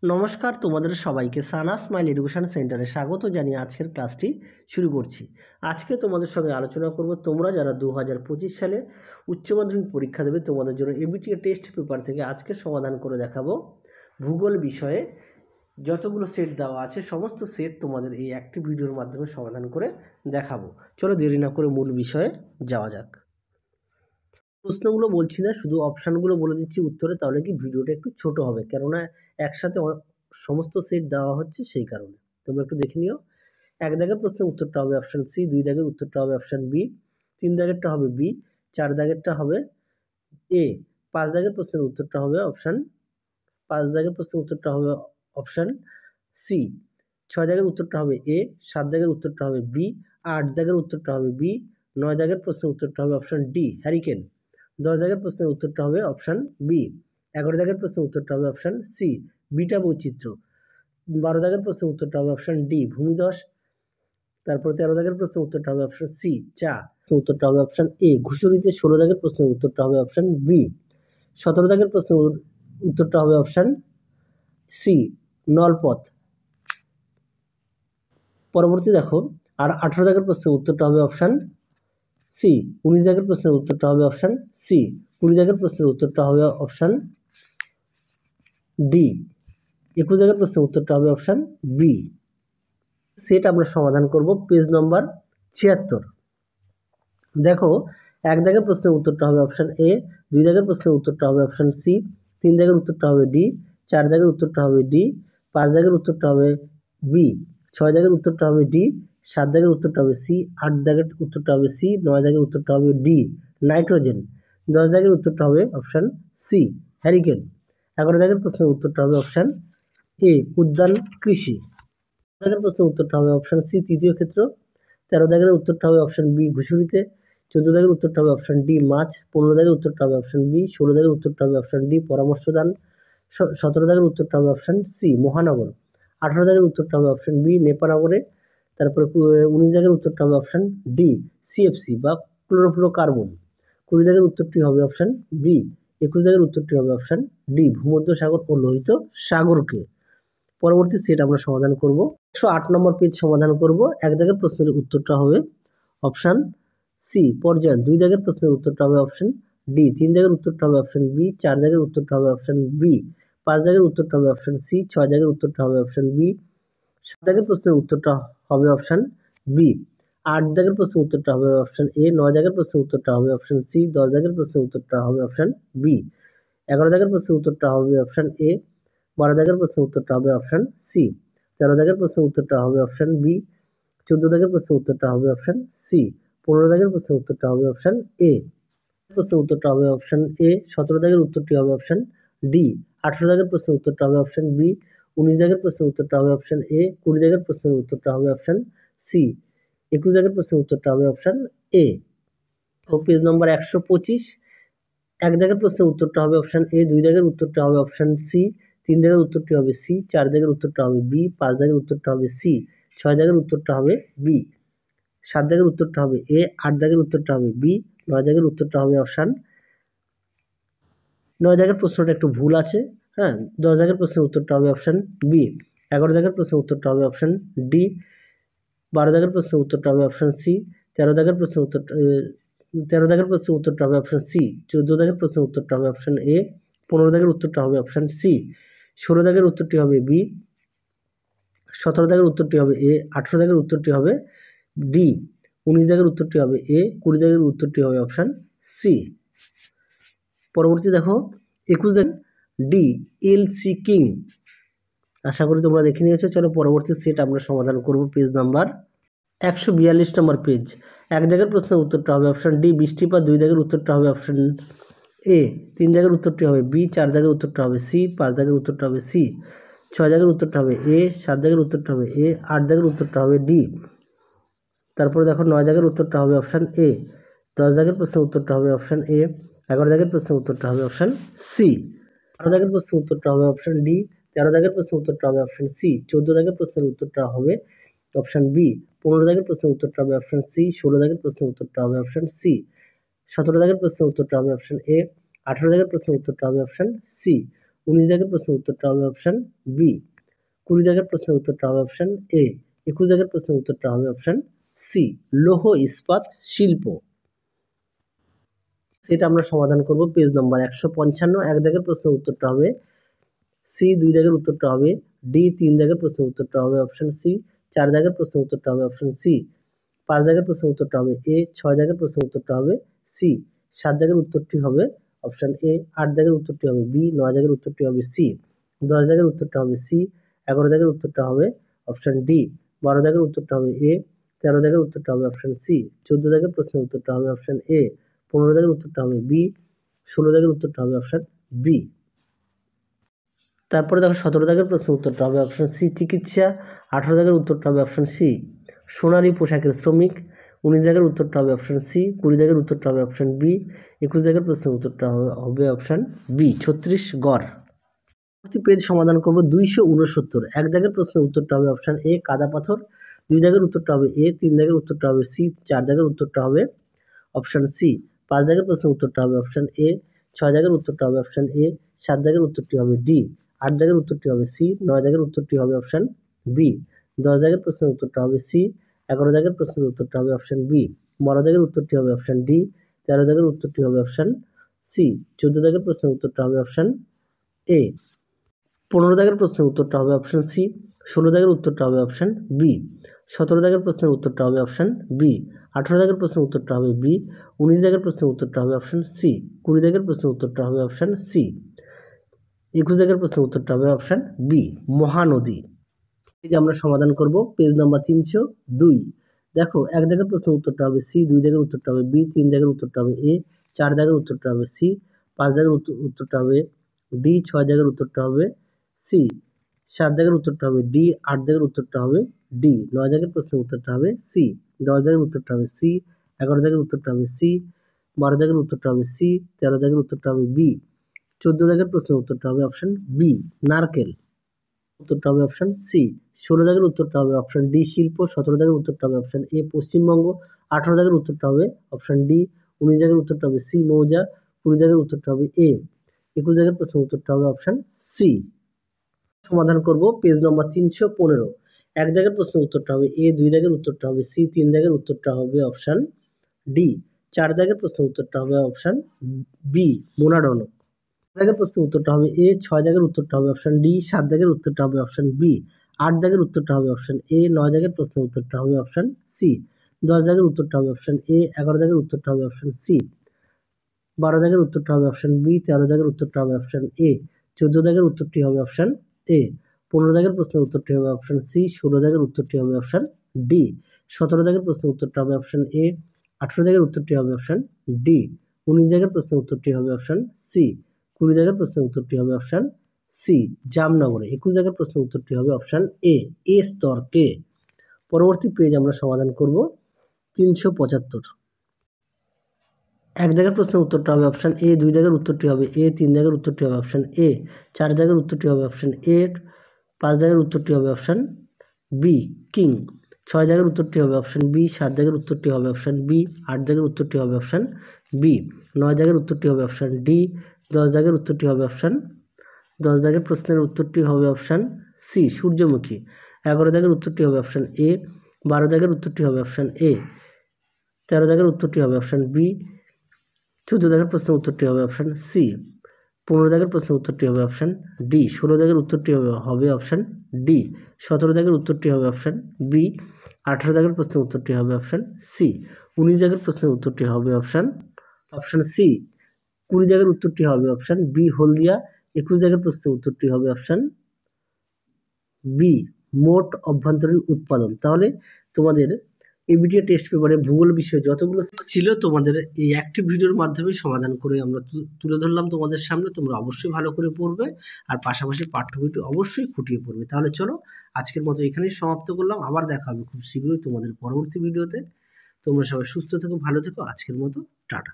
নমস্কার, তোমাদের সবাইকে সানা স্মাইল এডুকেশন সেন্টারে স্বাগত জানিয়ে আজকের ক্লাসটি শুরু করছি। আজকে তোমাদের সঙ্গে আলোচনা করব তোমরা যারা 2025 সালে উচ্চ মাধ্যমিক পরীক্ষা দেবে তোমাদের জন্য এবিটিএ টেস্ট পেপার থেকে আজকে সমাধান করে দেখাবো। ভূগোল বিষয়ে যতগুলো সেট দেওয়া আছে সমস্ত সেট তোমাদের এই একটি ভিডিওর মাধ্যমে সমাধান করে দেখাবো। চলো দেরি না করে মূল বিষয়ে যাওয়া যাক। প্রশ্নগুলো বলছি না, শুধু অপশানগুলো বলে দিচ্ছি উত্তরে, তাহলে কি ভিডিওটা একটু ছোট হবে, কেননা একসাথে সমস্ত সেট দেওয়া হচ্ছে সেই কারণে। তোমরা একটু দেখে নিও। 1 দাগের প্রশ্নের উত্তরটা হবে অপশান সি, 2 দাগের উত্তরটা হবে অপশান বি, 3 দাগেরটা হবে বি, 4 দাগেরটা হবে এ, 5 দাগের প্রশ্নের উত্তরটা হবে অপশান 5 দাগের প্রশ্নের উত্তরটা হবে অপশান সি, 6 দাগের উত্তরটা হবে এ, 7 দাগের উত্তরটা হবে বি, 8 দাগের উত্তরটা হবে বি, 9 দাগের প্রশ্নের উত্তরটা হবে অপশান ডি হ্যারিকেন, 10 দাগের প্রশ্নের উত্তরটা হবে অপশান বি, 11 দাগের প্রশ্নের উত্তরটা হবে অপশান সি বিটা বৈচিত্র্য, 12 দাগের প্রশ্নের উত্তরটা হবে অপশান ডি ভূমিধস, তারপর 13 দাগের প্রশ্নের উত্তরটা হবে অপশান সি চা, উত্তরটা হবে অপশান এ ঘুষুরিতে, 16 দাগের প্রশ্নের উত্তরটা হবে অপশান বি, 17 দাগের প্রশ্নের উত্তরটা হবে অপশান সি নলপথ। পরবর্তী দেখো, আর 18 দাগের প্রশ্নের উত্তরটা হবে অপশান সি, 19 দাগের প্রশ্নের উত্তরটা হবে অপশান সি, 20 দাগের প্রশ্নের উত্তরটা হবে অপশান ডি, 21 দাগের প্রশ্নের উত্তরটা হবে অপশান বি। সেট আমরা সমাধান করব পেজ নম্বর 76। দেখো, 1 দাগের প্রশ্নের উত্তরটা হবে অপশান এ, 2 দাগের প্রশ্নের উত্তরটা হবে অপশান সি, 3 দাগের উত্তরটা হবে ডি, 4 দাগের উত্তরটা হবে ডি, 5 দাগের উত্তরটা হবে বি, 6 দাগের উত্তরটা হবে ডি, 7 দাগের উত্তরটা হবে সি, 8 দাগের উত্তরটা হবে সি, 9 দাগের উত্তরটা হবে ডি নাইট্রোজেন, 10 দাগের উত্তরটা হবে অপশান সি হ্যারিকেন, 11 দাগের প্রশ্নের উত্তরটা হবে অপশান এ উদ্যান কৃষি, 12 দাগের প্রশ্নের উত্তরটা হবে অপশান সি তৃতীয় ক্ষেত্র, 13 দাগের উত্তরটা হবে অপশান বি ঘুষুরিতে, 14 দাগের উত্তরটা হবে অপশান ডি মাছ, 15 দাগের উত্তরটা হবে অপশান বি, 16 দাগের উত্তরটা হবে অপশান ডি পরামর্শদান, 17 দাগের উত্তরটা হবে অপশান সি মহানগর, 18 দাগের উত্তরটা হবে অপশান বি নেপানগরে, তারপরে 19 দাগের উত্তরটা হবে অপশান ডি সিএফসি বা ক্লোরোফ্লোরোকার্বন, 20 দাগের উত্তরটি হবে অপশান বি, 21 দাগের উত্তরটি হবে অপশান ডি ভূমধ্যসাগর ও লোহিত সাগরকে। পরবর্তী সেট আমরা সমাধান করব। 108 নম্বর পেজ সমাধান করব। 1 দাগের প্রশ্নের উত্তরটা হবে অপশান সি পর্যায়ন, 2 দাগের প্রশ্নের উত্তরটা হবে অপশান ডি, 3 দাগের উত্তরটা হবে অপশান বি, 4 দাগের উত্তরটা হবে অপশান বি, 5 দাগের উত্তরটা হবে অপশান সি, 6 দাগের উত্তরটা হবে অপশান বি, 7 দাগের প্রশ্নের উত্তরটা হবে অপশান বি, 8 দাগের প্রশ্নের উত্তরটা হবে অপশান এ, 9 দাগের প্রশ্নের উত্তরটা হবে অপশান সি, 10 দাগের প্রশ্নের উত্তরটা হবে অপশান বি, 11 দাগের প্রশ্নের উত্তরটা হবে অপশান এ, 12 দাগের প্রশ্নের উত্তরটা হবে অপশান সি, 13 দাগের প্রশ্নের উত্তরটা হবে অপশান বি, 14 দাগের প্রশ্নের উত্তরটা হবে অপশান সি, 15 দাগের প্রশ্নের উত্তরটা হবে অপশান এ, প্রশ্নের উত্তরটা হবে অপশান এ, 17 দাগের উত্তরটি হবে অপশান ডি, 18 দাগের প্রশ্নের উত্তরটা হবে অপশান বি, 19 দাগের প্রশ্নের উত্তরটা হবে অপশান এ, 20 দাগের প্রশ্নের উত্তরটা হবে অপশান সি, 21 দাগের প্রশ্নের উত্তরটা হবে অপশান এ। ও পেজ নম্বর 125। 1 দাগের প্রশ্নের উত্তরটা হবে অপশান এ, 2 দাগের উত্তরটা হবে অপশান সি, 3 দাগের উত্তরটি হবে সি, 4 দাগের উত্তরটা হবে বি, 5 দাগের উত্তরটা হবে সি, 6 দাগের উত্তরটা হবে বি, 7 দাগের উত্তরটা হবে এ, 8 দাগের উত্তরটা হবে বি, 9 দাগের উত্তরটা হবে অপশান 9 দাগের প্রশ্নটা একটু ভুল আছে, হ্যাঁ। 10 দাগের প্রশ্নের উত্তরটা হবে অপশান বি, 11 দাগের প্রশ্নের উত্তরটা হবে অপশান ডি, 12 দাগের প্রশ্নের উত্তরটা হবে অপশান সি, 13 দাগের প্রশ্নের উত্তরটা 13 দাগের প্রশ্নের উত্তরটা হবে অপশান সি, 14 দাগের প্রশ্নের উত্তরটা হবে অপশান এ, 15 দাগের উত্তরটা হবে অপশান সি, 16 দাগের উত্তরটি হবে বি, 17 দাগের উত্তরটি হবে এ, 18 দাগের উত্তরটি হবে ডি, 19 দাগের উত্তরটি হবে এ, 20 দাগের উত্তরটি হবে অপশান সি। পরবর্তী দেখো 21 দাগ ডি এলসি কিং। আশা করি তোমরা দেখে নিয়েছো। চলো পরবর্তী সেট আমরা সমাধান করব পেজ নাম্বার 142 নম্বর পেজ। 1 দাগের প্রশ্নের উত্তরটা হবে অপশান ডি বৃষ্টিপাত, 2 দাগের উত্তরটা হবে অপশান এ, 3 দাগের উত্তরটি হবে বি, 4 দাগের উত্তরটা হবে সি, 5 দাগের উত্তরটা হবে সি, 6 দাগের উত্তরটা হবে এ, 7 দাগের উত্তরটা হবে এ, 8 দাগের উত্তরটা হবে ডি, তারপরে দেখো 9 দাগের উত্তরটা হবে অপশান এ, 10 দাগের প্রশ্নের উত্তরটা হবে অপশান এ, 11 দাগের প্রশ্নের উত্তরটা হবে অপশান সি, 12 দাগের প্রশ্নের উত্তরটা হবে অপশান ডি, 13 দাগের প্রশ্নের উত্তরটা হবে অপশান সি, 14 দাগের প্রশ্নের উত্তরটা হবে অপশান বি, 15 দাগের প্রশ্নের উত্তরটা হবে অপশান সি, 16 দাগের প্রশ্নের উত্তরটা হবে অপশান সি, 17 দাগের প্রশ্নের উত্তরটা হবে অপশান এ, 18 দাগের প্রশ্নের উত্তরটা হবে অপশান সি, 19 দাগের প্রশ্নের উত্তরটা হবে অপশান বি। 20 দাগের প্রশ্নের উত্তরটা হবে অপশান এ। 21 দাগের প্রশ্নের উত্তরটা হবে অপশান সি, লৌহ ইস্পাত শিল্প। সেটা আমরা সমাধান করব পেজ নম্বর 155। 1 দাগের প্রশ্নের উত্তরটা হবে সি, 2 দাগের উত্তরটা হবে ডি, 3 দাগের প্রশ্নের উত্তরটা হবে অপশান সি, 4 দাগের প্রশ্নের উত্তরটা হবে অপশান সি, 5 দাগের প্রশ্নের উত্তরটা হবে এ, 6 দাগের প্রশ্নের উত্তরটা হবে সি, 7 দাগের উত্তরটি হবে অপশান এ, 8 দাগের উত্তরটি হবে বি, 9 দাগের উত্তরটি হবে সি, 10 দাগের উত্তরটা হবে সি, 11 দাগের উত্তরটা হবে অপশান ডি, 12 দাগের উত্তরটা হবে এ, 13 দাগের উত্তরটা হবে অপশান সি, 14 দাগের প্রশ্নের উত্তরটা হবে অপশান এ, 15 দাগের উত্তরটা হবে বি, 16 দাগের উত্তরটা হবে অপশান বি। তারপরে দেখো 17 দাগের প্রশ্নের উত্তরটা হবে অপশান সি, চিকিৎসা। 18 দাগের উত্তরটা হবে অপশান সি, সোনালী পোশাকের শ্রমিক। 19 দাগের উত্তরটা হবে অপশান সি, 20 দাগের উত্তরটা হবে অপশান বি, 21 দাগের প্রশ্নের উত্তরটা হবে অপশান বি, ছত্তিশগড়। পরবর্তী পেজ সমাধান করব 269। 1 দাগের প্রশ্নের উত্তরটা হবে অপশান এ, কাদা পাথর। 2 দাগের উত্তরটা হবে এ, 3 দাগের উত্তরটা হবে সি, 4 দাগের উত্তরটা হবে অপশান সি, 5 দাগের প্রশ্নের উত্তরটা হবে অপশান এ, 6 দাগের উত্তরটা হবে অপশান এ, 7 দাগের উত্তরটি হবে ডি, 8 দাগের উত্তরটি হবে সি, 9 দাগের উত্তরটি হবে অপশান বি, 10 দাগের প্রশ্নের উত্তরটা হবে সি, 11 দাগের প্রশ্নের উত্তরটা হবে অপশান বি, 12 দাগের উত্তরটি হবে অপশান ডি, 13 দাগের উত্তরটি হবে অপশান সি, 14 দাগের প্রশ্নের উত্তরটা হবে অপশান এ, 15 দাগের প্রশ্নের উত্তরটা হবে অপশান সি, 16 দাগের উত্তরটা হবে অপশান বি, 17 দাগের প্রশ্নের উত্তরটা হবে অপশান বি, 18 দাগের প্রশ্নের উত্তরটা হবে বি, 19 দাগের প্রশ্নের উত্তরটা হবে অপশান সি, 20 দাগের প্রশ্নের উত্তরটা হবে অপশান সি, 21 দাগের প্রশ্নের উত্তরটা হবে অপশান বি, মহানদী। এই যে আমরা সমাধান করব পেজ নাম্বার 302। দেখো 1 দাগের প্রশ্নের উত্তরটা হবে সি, 2 দাগের উত্তরটা হবে বি, 3 দাগের উত্তরটা হবে এ, 4 দাগের উত্তরটা হবে সি, 5 দাগের উত্তরটা হবে ডি, 6 দাগের উত্তরটা হবে সি, 7 দাগের উত্তরটা হবে ডি, 8 দাগের উত্তরটা হবে ডি, 9 দাগের প্রশ্নের উত্তরটা হবে সি, 10 দাগের উত্তরটা হবে সি, 11 দাগের উত্তরটা হবে সি, 12 দাগের উত্তরটা হবে সি, 13 দাগের উত্তরটা হবে বি, 14 দাগের প্রশ্নের উত্তরটা হবে অপশান বি, নারকেল। উত্তরটা হবে অপশান সি। 16 দাগের উত্তরটা হবে অপশান ডি, শিল্প। 17 দাগের উত্তরটা হবে অপশান এ, পশ্চিমবঙ্গ। 18 দাগের উত্তরটা হবে অপশান ডি, 19 দাগের উত্তরটা হবে সি, মৌজা। 20 দাগের উত্তরটা হবে এ, 21 দাগের প্রশ্নের উত্তরটা হবে অপশান সি। সমাধান করব পেজ নম্বর 315। 1 দাগের প্রশ্নের উত্তরটা হবে এ, 2 দাগের উত্তরটা হবে সি, 3 দাগের উত্তরটা হবে অপশান ডি, 4 দাগের প্রশ্নের উত্তরটা হবে অপশান বি, মোনাডোনো। দাগের প্রশ্নের উত্তরটা হবে এ, 6 দাগের উত্তরটা হবে অপশান ডি, 7 দাগের উত্তরটা হবে অপশান বি, 8 দাগের উত্তরটা হবে অপশান এ, 9 দাগের প্রশ্নের উত্তরটা হবে অপশান সি, 10 দাগের উত্তরটা হবে অপশান এ, 11 দাগের উত্তরটা হবে অপশান সি, 12 দাগের উত্তরটা হবে অপশান বি, 13 দাগের উত্তরটা হবে অপশান এ, 14 দাগের উত্তরটি হবে অপশান এ, 15 দাগের প্রশ্নের উত্তরটি হবে অপশান সি, 16 দাগের উত্তরটি হবে অপশান ডি, 17 দাগের প্রশ্নের উত্তরটা হবে অপশান এ, 18 দাগের উত্তরটি হবে অপশান ডি, 19 দাগের প্রশ্নের উত্তরটি হবে অপশান সি, 20 দাগের প্রশ্নের উত্তরটি হবে অপশান সি, জামনগরে। 21 দাগের প্রশ্নের উত্তরটি হবে অপশান এ, এ স্তর কে। পরবর্তী পেজ আমরা সমাধান করব 375। 1 দাগের প্রশ্নের উত্তরটা হবে অপশান এ, 2 দাগের উত্তরটি হবে এ, 3 দাগের উত্তরটি হবে অপশান এ, 4 দাগের উত্তরটি হবে অপশান এ, 5 দাগের উত্তরটি হবে অপশান বি, কিং। 6 দাগের উত্তরটি হবে অপশান বি, 7 দাগের উত্তরটি হবে অপশান বি, 8 দাগের উত্তরটি হবে অপশান বি, 9 দাগের উত্তরটি হবে অপশান ডি, 10 দাগের উত্তরটি হবে অপশান 10 দাগের প্রশ্নের উত্তরটি হবে অপশান সি, সূর্যমুখী। 11 দাগের উত্তরটি হবে অপশান এ, 12 দাগের উত্তরটি হবে অপশান এ, 13 দাগের উত্তরটি হবে অপশান বি, 14 দাগের প্রশ্নের উত্তরটি হবে অপশান সি, 15 দাগের প্রশ্নের উত্তরটি হবে অপশান ডি, 16 দাগের উত্তরটি হবে অপশান ডি, 17 দাগের উত্তরটি হবে অপশান বি, 18 দাগের প্রশ্নের উত্তরটি হবে অপশান সি, 19 দাগের প্রশ্নের উত্তরটি হবে অপশান সি, 20 দাগের উত্তরটি হবে অপশান বি, হলদিয়া। 21 দাগের প্রশ্নের উত্তরটি হবে অপশান বি, মোট অভ্যন্তরীণ উৎপাদন। তাহলে তোমাদের এবিটিএ টেস্ট পেপারে ভূগোল বিষয়ে যতগুলো ছিল তোমাদের এই একটি ভিডিওর মাধ্যমে সমাধান করে আমরা তুলে ধরলাম তোমাদের সামনে। তোমরা অবশ্যই ভালো করে পড়বে আর পাশাপাশি পাঠ্য বইটি অবশ্যই খুঁটিয়ে পড়বে। তাহলে চলো আজকের মতো এখানেই সমাপ্ত করলাম। আবার দেখা হবে খুব শীঘ্রই তোমাদের পরবর্তী ভিডিওতে। তোমরা সবাই সুস্থ থেকো, ভালো থেকো। আজকের মতো টাটা।